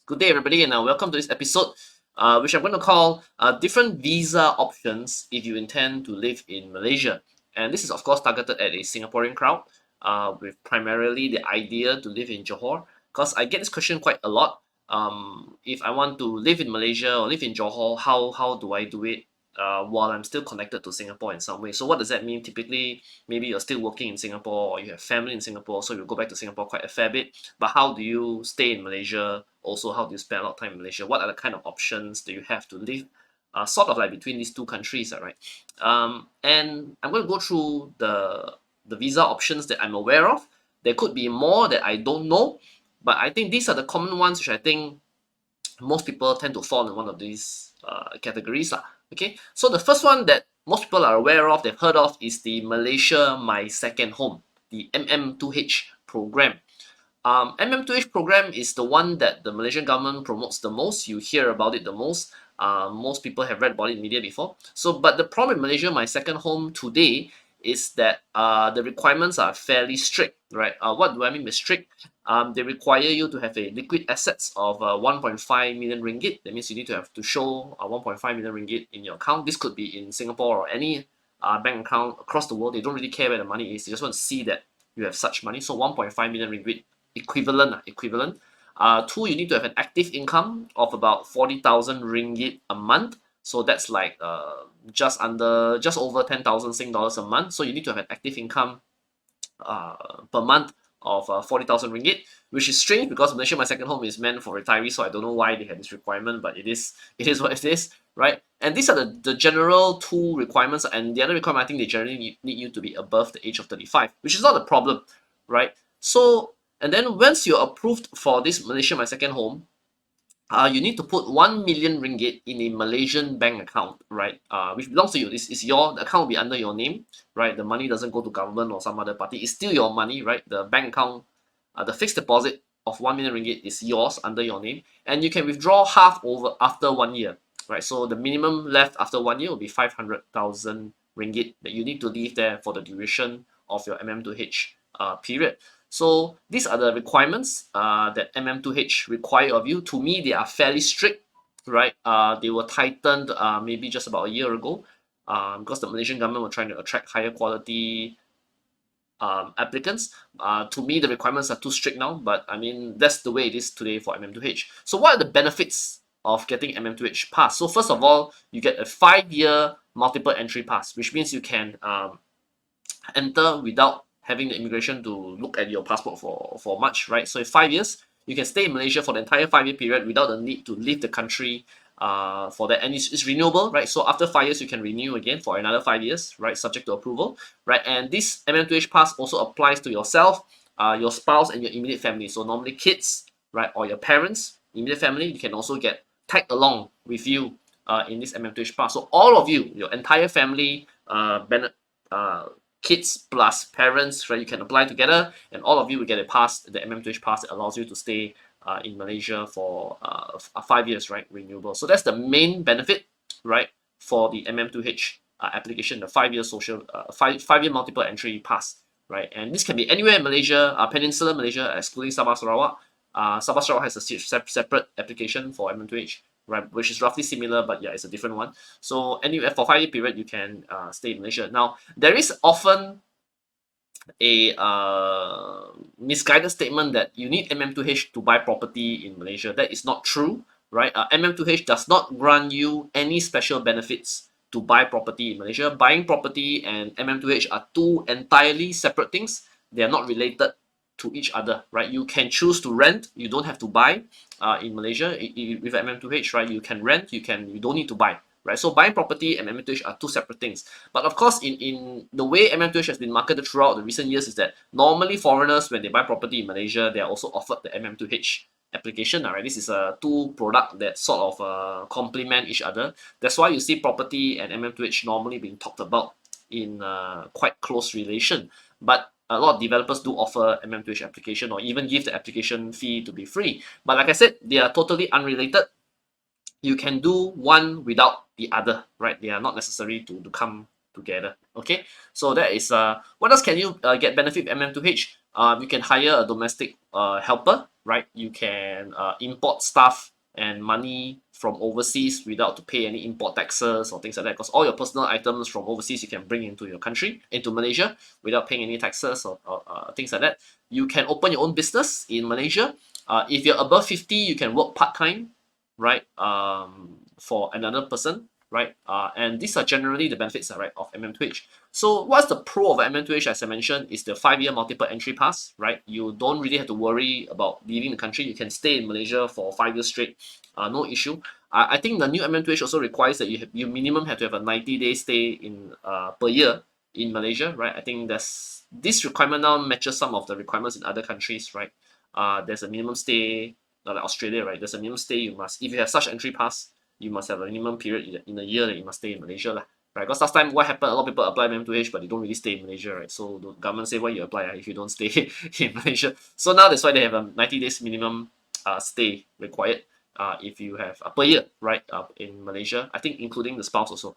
Good day, everybody, and welcome to this episode, which I'm going to call different visa options if you intend to live in Malaysia. And this is, of course, targeted at a Singaporean crowd, with primarily the idea to live in Johor. Because I get this question quite a lot. If I want to live in Malaysia or live in Johor, how do I do it? While I'm still connected to Singapore in some way. So what does that mean? Typically, maybe you're still working in Singapore or you have family in Singapore, so you go back to Singapore quite a fair bit. But how do you stay in Malaysia? Also, how do you spend a lot of time in Malaysia? What are the kind of options do you have to live? Sort of like between these two countries, right? And I'm going to go through the visa options that I'm aware of. There could be more that I don't know, but I think these are the common ones which I think most people tend to fall in one of these categories lah. Okay, so the first one that most people are aware of, they've heard of, is the Malaysia My Second Home, the MM2H program. MM2H program is the one that the Malaysian government promotes the most. You hear about it the most. Most people have read about it in media before. So, but the problem in Malaysia, My Second Home today, is that the requirements are fairly strict, right? What do I mean by strict? They require you to have a liquid assets of 1.5 million ringgit. That means you need to have to show 1.5 million ringgit in your account. This could be in Singapore or any bank account across the world. They don't really care where the money is. They just want to see that you have such money. So 1.5 million ringgit equivalent. Two, you need to have an active income of about 40,000 ringgit a month. So that's like just over 10,000 Sing dollars a month. So you need to have an active income per month of 40,000 ringgit, which is strange because Malaysia My Second Home is meant for retirees, so I don't know why they have this requirement, but it is what it is, right? And these are the general two requirements, and the other requirement, I think they generally need you to be above the age of 35, which is not a problem, right? So, and then once you're approved for this Malaysia My Second Home, you need to put 1 million ringgit in a Malaysian bank account, right? Which belongs to you. This is the account will be under your name, right? The money doesn't go to government or some other party. It's still your money, right? The bank account, the fixed deposit of 1 million ringgit is yours under your name, and you can withdraw half over after 1 year, right? So the minimum left after 1 year will be 500,000 ringgit that you need to leave there for the duration of your MM2H period. So these are the requirements that MM2H require of you. To me, they are fairly strict, right? They were tightened maybe just about a year ago because the Malaysian government were trying to attract higher quality applicants. To me, the requirements are too strict now, but I mean, that's the way it is today for MM2H. So what are the benefits of getting MM2H pass? So first of all, you get a 5-year multiple entry pass, which means you can enter without having the immigration to look at your passport for much, right? So in 5 years, you can stay in Malaysia for the entire 5-year period without the need to leave the country for that. And it's renewable, right? So after 5 years, you can renew again for another 5 years, right? Subject to approval, right? And this MM2H pass also applies to yourself, your spouse, and your immediate family. So normally kids, right, or your parents, immediate family, you can also get tagged along with you in this MM2H pass. So all of you, your entire family, uh, kids plus parents, right? You can apply together, and all of you will get a pass, the MM2H pass that allows you to stay in Malaysia for 5 years, right? Renewable. So that's the main benefit, right, for the MM2H application, the 5-year social, 5-year multiple entry pass, right? And this can be anywhere in Malaysia, Peninsular Malaysia, excluding Sabah Sarawak. Sabah Sarawak has a separate application for MM2H, right, which is roughly similar, but yeah, it's a different one. So anywhere for 5-year period, you can stay in Malaysia. Now, there is often a misguided statement that you need MM2H to buy property in Malaysia. That is not true, right? MM2H does not grant you any special benefits to buy property in Malaysia. Buying property and MM2H are two entirely separate things. They are not related to each other, right? You can choose to rent. You don't have to buy in Malaysia. With MM2H, right? You can rent. You don't need to buy, right? So buying property and MM2H are two separate things. But of course, in the way MM2H has been marketed throughout the recent years is that normally foreigners, when they buy property in Malaysia, they are also offered the MM2H application. Right? This is a two product that sort of complement each other. That's why you see property and MM2H normally being talked about in quite close relation. But a lot of developers do offer MM2H application or even give the application fee to be free. But like I said, they are totally unrelated. You can do one without the other, right? They are not necessary to come together. Okay, so that is what else can you get benefit MM2H? You can hire a domestic helper, right? You can import stuff and money from overseas without to pay any import taxes or things like that. Because all your personal items from overseas you can bring into your country, into Malaysia, without paying any taxes or things like that. You can open your own business in Malaysia. If you're above 50, you can work part time, right? For another person, right? And these are generally the benefits, right, of MM2H. So what's the pro of MM2H, as I mentioned, is the 5-year multiple entry pass, right? You don't really have to worry about leaving the country. You can stay in Malaysia for 5 years straight, no issue. I think the new MM2H also requires that you minimum have to have a 90-day stay in per year in Malaysia, right? I think this requirement now matches some of the requirements in other countries, right? There's a minimum stay, not like Australia, right? There's a minimum stay you must, if you have such entry pass, you must have a minimum period in a year that you must stay in Malaysia, lah. Right? Because last time what happened, a lot of people apply MM2H, but they don't really stay in Malaysia, right? So the government say why you apply if you don't stay in Malaysia. So now that's why they have a 90 days minimum stay required if you have per year, right? In Malaysia, I think including the spouse also,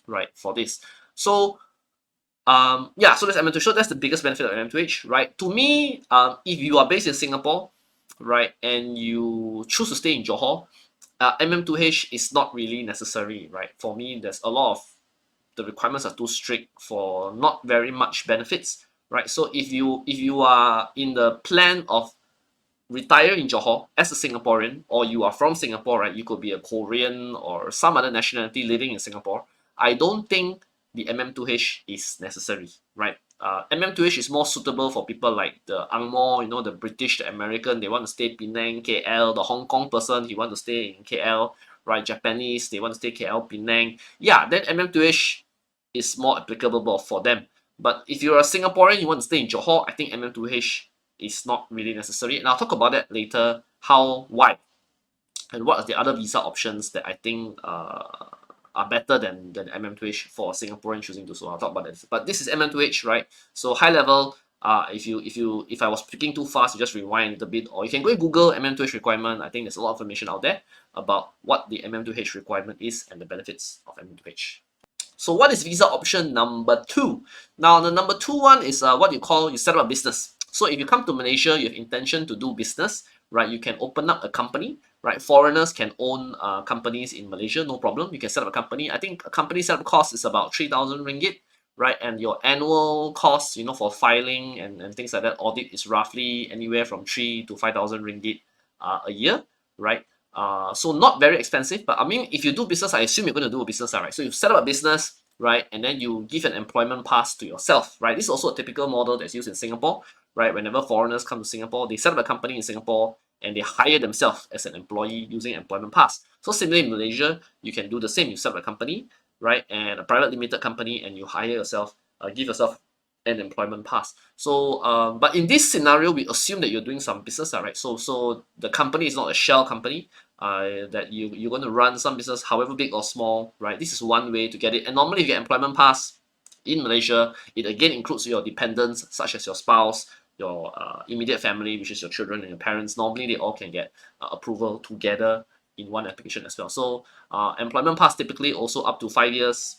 right? For this. So yeah, so that's MM2H. So that's the biggest benefit of MM2H, right? To me, if you are based in Singapore, right, and you choose to stay in Johor, MM2H is not really necessary, right? For me, there's a lot of the requirements are too strict for not very much benefits, right? So if you are in the plan of retire in Johor as a Singaporean, or you are from Singapore, right? You could be a Korean or some other nationality living in Singapore. I don't think the MM2H is necessary, right? MM2H is more suitable for people like the Angmo, the British, the American, they want to stay Penang, KL, the Hong Kong person, he want to stay in KL, right? Japanese, they want to stay KL, Penang. Yeah, then MM2H is more applicable for them. But if you're a Singaporean, you want to stay in Johor, I think MM2H is not really necessary. And I'll talk about that later, why, and what are the other visa options that I think are better than MM2H for Singaporean choosing to so. I'll talk about that. But this is MM2H, right? So high level, if I was speaking too fast, you just rewind a little bit, or you can go and Google MM2H requirement. I think there's a lot of information out there about what the MM2H requirement is and the benefits of MM2H. So what is visa option number 2? Now the number 2 one is what you set up a business. So if you come to Malaysia, you have intention to do business, right? You can open up a company, right? Foreigners can own companies in Malaysia, no problem. You can set up a company. I think a company setup cost is about 3,000 ringgit, right? And your annual cost, for filing and things like that, audit is roughly anywhere from 3 to 5,000 ringgit a year, right? So not very expensive, but I mean, if you do business, I assume you're going to do a business, right? So you set up a business, right, and then you give an employment pass to yourself, right? This is also a typical model that's used in Singapore, right? Whenever foreigners come to Singapore, they set up a company in Singapore and they hire themselves as an employee using employment pass. So similarly in Malaysia, you can do the same. You set up a company, right, and a private limited company, and you hire yourself, give yourself an employment pass. So, but in this scenario, we assume that you're doing some business, right? So the company is not a shell company, that you're going to run some business, however big or small, right? This is one way to get it. And normally, if you get employment pass in Malaysia, it again includes your dependents, such as your spouse, your immediate family, which is your children and your parents. Normally, they all can get approval together in one application as well. So, employment pass typically also up to 5 years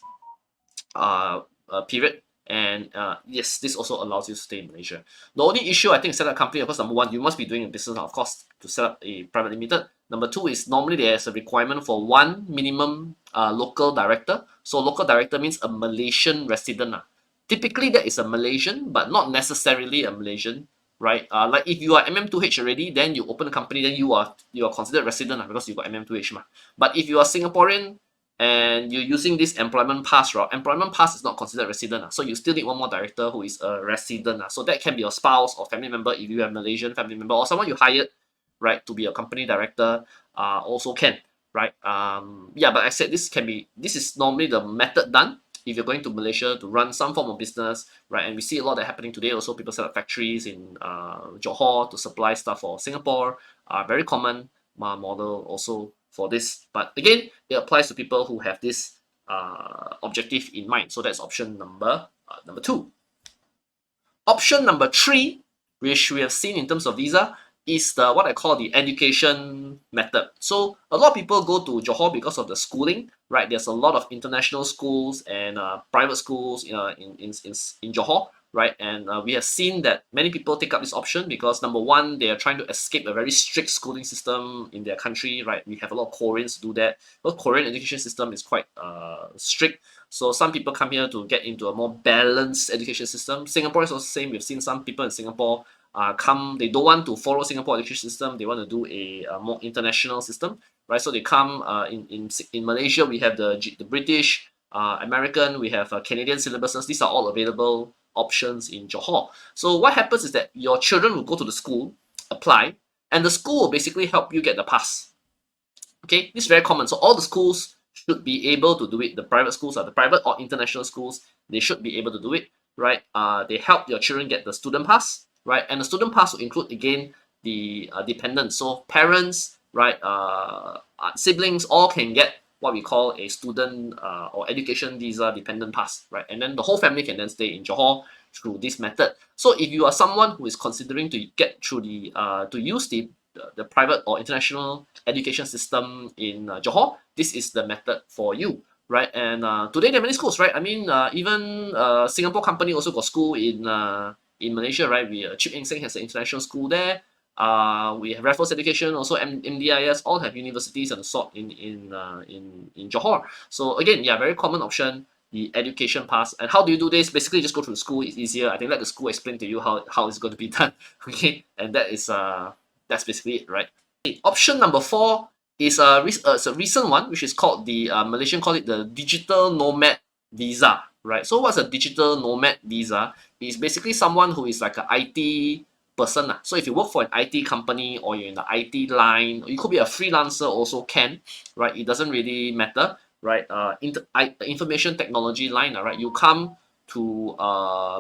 period. And yes, this also allows you to stay in Malaysia. The only issue I think set up a company, of course, number one, you must be doing a business, of course, to set up a private limited. Number two is normally there's a requirement for one minimum local director. So local director means a Malaysian resident. Typically that is a Malaysian, but not necessarily a Malaysian, right? Like if you are MM2H already, then you open a company, then you are considered resident because you got MM2H. But if you are Singaporean and you're using this employment pass route, employment pass is not considered resident. So you still need one more director who is a resident. So that can be your spouse or family member if you have Malaysian family member or someone you hired, right, to be a company director, also can, right? Yeah, but I said this is normally the method done if you're going to Malaysia to run some form of business, right? And we see a lot of that happening today. Also, people set up factories in Johor to supply stuff for Singapore. Very common model also for this. But again, it applies to people who have this objective in mind. So that's option number 2. Option number 3, which we have seen in terms of visa, is the what I call the education method. So a lot of people go to Johor because of the schooling, right? There's a lot of international schools and private schools in Johor, right? And we have seen that many people take up this option because number one, they are trying to escape a very strict schooling system in their country, right? We have a lot of Koreans do that. The Korean education system is quite strict. So some people come here to get into a more balanced education system. Singapore is also the same. We've seen some people in Singapore come, they don't want to follow Singapore education system. They want to do a more international system, right? So they come in Malaysia, we have the British, American, we have Canadian syllabuses. These are all available options in Johor. So what happens is that your children will go to the school, apply, and the school will basically help you get the pass. Okay, this is very common. So all the schools should be able to do it. The private schools, the private or international schools, they should be able to do it, right? They help your children get the student pass, right? And the student pass will include again the dependents. So parents, right, siblings, all can get what we call a student or education visa dependent pass, right? And then the whole family can then stay in Johor through this method. So if you are someone who is considering to get through to use the private or international education system in Johor, this is the method for you, right? And today there are many schools, right? I mean, even Singapore company also got school in Malaysia, right? Chip Eng Seng has an international school there. We have Raffles Education, also MDIS, all have universities and sort in Johor. So again, yeah, very common option, the education pass. And how do you do this? Basically, just go to the school. It's easier. I think let the school explain to you how it's going to be done. Okay, and that's basically it, right? Okay, option number 4 is it's a recent one, which is called the Malaysian call it the digital nomad visa, right? So what's a digital nomad visa? It's basically someone who is like an IT person. So if you work for an IT company or you're in the IT line, you could be a freelancer also can, right? It doesn't really matter, right? Information technology line, right? You come to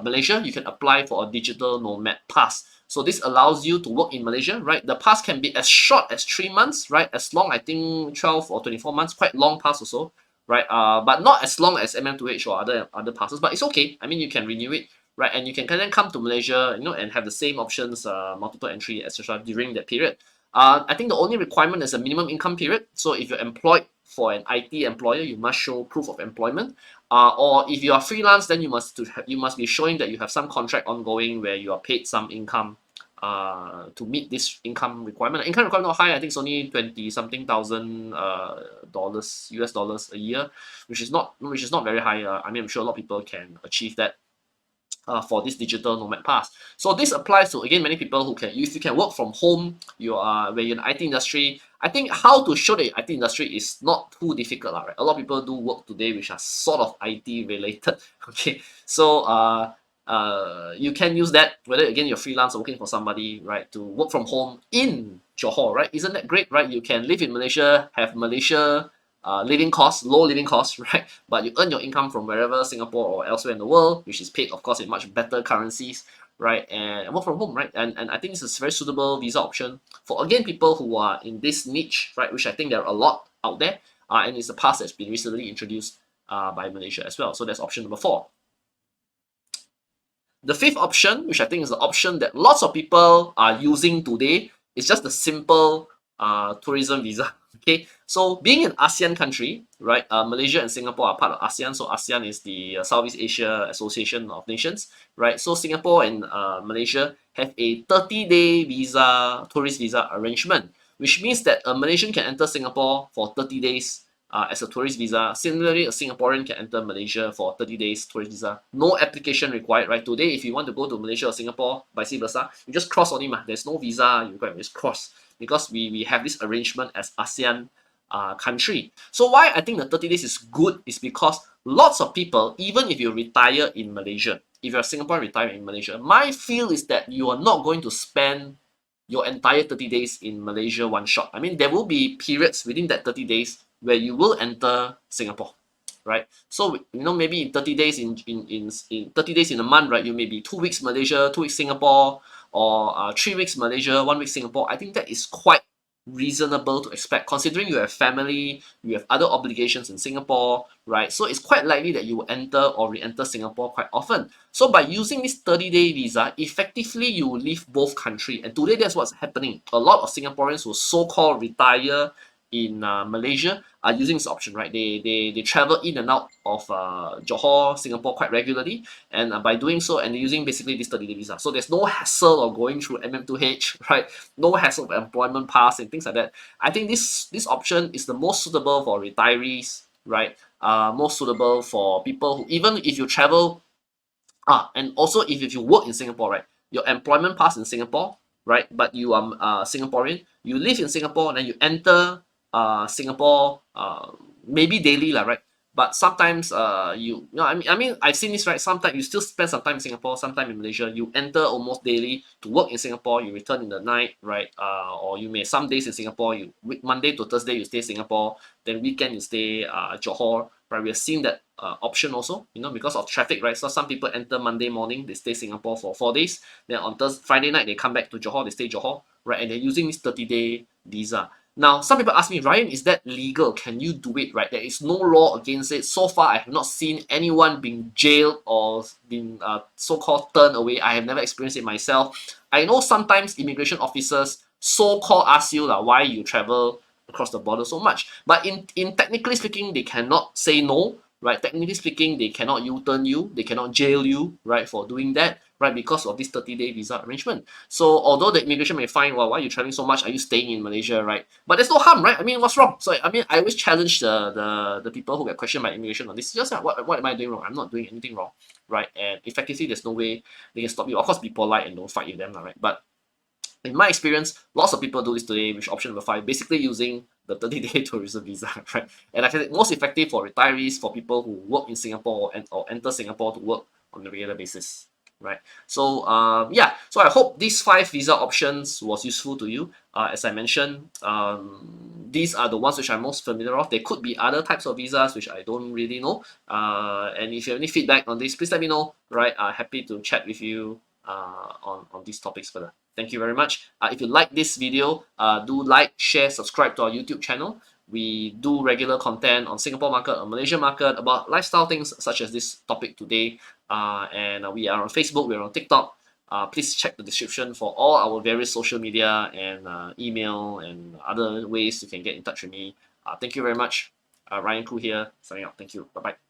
Malaysia, you can apply for a digital nomad pass. So this allows you to work in Malaysia, right? The pass can be as short as 3 months, right? As long, I think 12 or 24 months, quite long pass also, right? But not as long as MM2H or other passes, but it's okay. I mean, you can renew it, right? And you can then come to Malaysia, and have the same options, multiple entry, etc. during that period. I think the only requirement is a minimum income period. So if you're employed for an IT employer, you must show proof of employment. Or if you are freelance, then you must be showing that you have some contract ongoing where you are paid some income to meet this income requirement. Income requirement not high. I think it's only 20 something thousand dollars, US dollars a year, which is not very high. I mean, I'm sure a lot of people can achieve that for this digital nomad pass. So this applies to again many people who can, if you can work from home, you are where you're in the IT industry. I think how to show the IT industry is not too difficult, right? A lot of people do work today which are sort of IT related. Okay, so you can use that whether again you're freelance or working for somebody, right, to work from home in Johor, right? Isn't that great, right? You can live in Malaysia, have Malaysia living costs, low living costs, right? But you earn your income from wherever, Singapore or elsewhere in the world, which is paid, of course, in much better currencies, right? And work from home, right? And I think this is a very suitable visa option for, again, people who are in this niche, right? Which I think there are a lot out there. And it's a pass that's been recently introduced by Malaysia as well. So that's option number 4. The 5th option, which I think is the option that lots of people are using today, is just the simple tourism visa. Okay, so being an ASEAN country, right? Malaysia and Singapore are part of ASEAN. So ASEAN is the Southeast Asia Association of Nations, right? So Singapore and Malaysia have a 30-day tourist visa arrangement, which means that a Malaysian can enter Singapore for 30 days as a tourist visa. Similarly, a Singaporean can enter Malaysia for 30 days tourist visa. No application required, right? Today, if you want to go to Malaysia or Singapore, vice versa, you just cross only. There's no visa, you can just cross because we have this arrangement as ASEAN country. So why I think the 30 days is good is because lots of people, even if you retire in Malaysia, if you're a Singaporean retiring in Malaysia, my feel is that you are not going to spend your entire 30 days in Malaysia one shot. I mean, there will be periods within that 30 days where you will enter Singapore, right? So maybe in 30 days in 30 days in a month, right? You may be 2 weeks Malaysia, 2 weeks Singapore, or 3 weeks Malaysia, 1 week Singapore. I think that is quite reasonable to expect considering you have family, you have other obligations in Singapore, right? So it's quite likely that you will enter or re-enter Singapore quite often. So by using this 30-day visa, effectively you will leave both countries. And today that's what's happening. A lot of Singaporeans will so-called retire in Malaysia are using this option, right? They travel in and out of Johor, Singapore quite regularly, and by doing so, and they're using basically this 30-day visa. So there's no hassle of going through MM2H, right? No hassle of employment pass and things like that. I think this option is the most suitable for retirees, right? Most suitable for people who, even if you travel, and also if you work in Singapore, right, your employment pass in Singapore, right, but you are Singaporean, you live in Singapore, and then you enter Singapore maybe daily lah, right? But sometimes you know, I mean I've seen this, right? Sometimes you still spend some time in Singapore, sometime in Malaysia. You enter almost daily to work in Singapore. You return in the night, right? Or you may some days in Singapore. You Monday to Thursday you stay Singapore. Then weekend you stay Johor. Right, we have seen that option also, you know, because of traffic, right? So some people enter Monday morning, they stay Singapore for 4 days. Then on Thursday, Friday night, they come back to Johor, they stay Johor, right? And they're using this 30-day visa. Now, some people ask me, Ryan, is that legal? Can you do it, right? There is no law against it. So far, I have not seen anyone being jailed or being so-called turned away. I have never experienced it myself. I know sometimes immigration officers so-called ask you why you travel across the border so much. But in technically speaking, they cannot say no, right? Technically speaking, they cannot U-turn you, they cannot jail you, right, for doing that, right, because of this 30-day visa arrangement. So although the immigration may find, well, why are you traveling so much? Are you staying in Malaysia, right? But there's no harm, right? I mean, what's wrong? So I mean, I always challenge the people who get questioned by immigration on this. Just like, what am I doing wrong? I'm not doing anything wrong, right? And effectively, there's no way they can stop you. Of course, be polite and don't fight with them, right? But in my experience, lots of people do this today, which option number 5, basically using the 30-day tourism visa, right? And I think most effective for retirees, for people who work in Singapore or enter Singapore to work on a regular basis, right? So yeah, so I hope these 5 visa options was useful to you. As I mentioned, these are the ones which I'm most familiar of. There could be other types of visas which I don't really know. And if you have any feedback on this, please let me know, right? Happy to chat with you on these topics further. Thank you very much. If you like this video, do like, share, subscribe to our YouTube channel. We do regular content on Singapore market, on Malaysia market, about lifestyle things such as this topic today. And we are on Facebook, we're on TikTok. Please check the description for all our various social media and email and other ways you can get in touch with me. Thank you very much. Ryan Koo here, signing out. Thank you. Bye-bye.